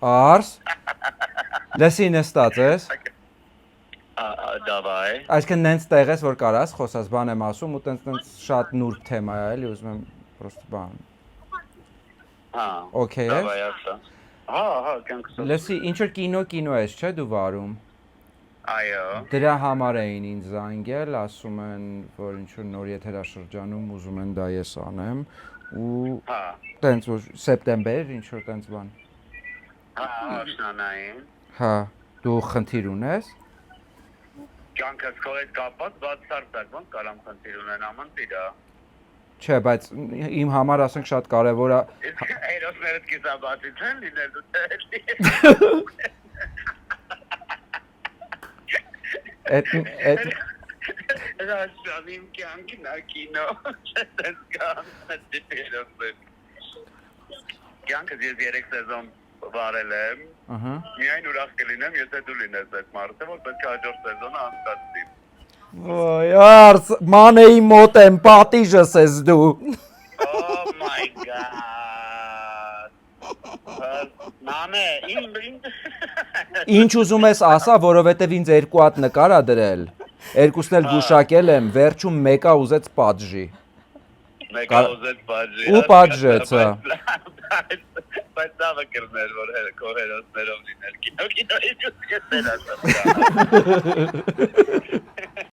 Արս։ Լսի նստած ես։ Դավայ։ Այսինքն նենց տեղ ես, որ կարաս խոսած, բան եմ ասում ու տենց շատ նուրբ թեմա է, էլի ուզում եմ պրոստը բան։ Հա։ Okay ես։ Դավայ ասա։ Հա, կյանքս։ Լսի, ինչ որ կինո ես, չէ՞ դու վարում։ Այո։ Դրա համար էին ինձ զանգել, ասում են, որ ինչ որ նոր եթերաշրջանում ուզում են դա ես անեմ ու Հա։ տենց որ սեպտեմբեր ինչ որ տենց բան։ Հա, աշնանային։ Հա, դու խնդիր ունես։ Կյանքս քո հետ կապված բացարձակ ոնց կարամ խնդիր ունենամ անտիրա։ Չէ, բայց իմ համար ասենք շատ կարևոր է։ Այրոսներդ կիսաբացի չեն լինել դու։ Այդ Ռաշանիմ կյանքն ա կինո։ Չես կան դեպերով։ Կյանքս ես 3 սեզոն վարել եմ։ Ահա։ Միայն ուրախ կլինեմ, եթե դու լինես այդ մարդը, որ պետք է հաջորդ սեզոնը անցկացնի։ Ոյ, արս, մանեի մոտ եմ, պատիժս ես դու։ Oh my god. Մամե, Ինչ ուզում ես ասա, որովհետև ինձ 2 հատ նկար ա դրել։ Երկուսն էլ գուշակել եմ, վերջում մեկը ուզեց պատժի։ մեկը ուզեց պատժի։ Ու պատժեց, հա։ Բայց դա վկրներ, որ քո հերոսներով լինել։ Կինոյի ճուճ կեսել ասա։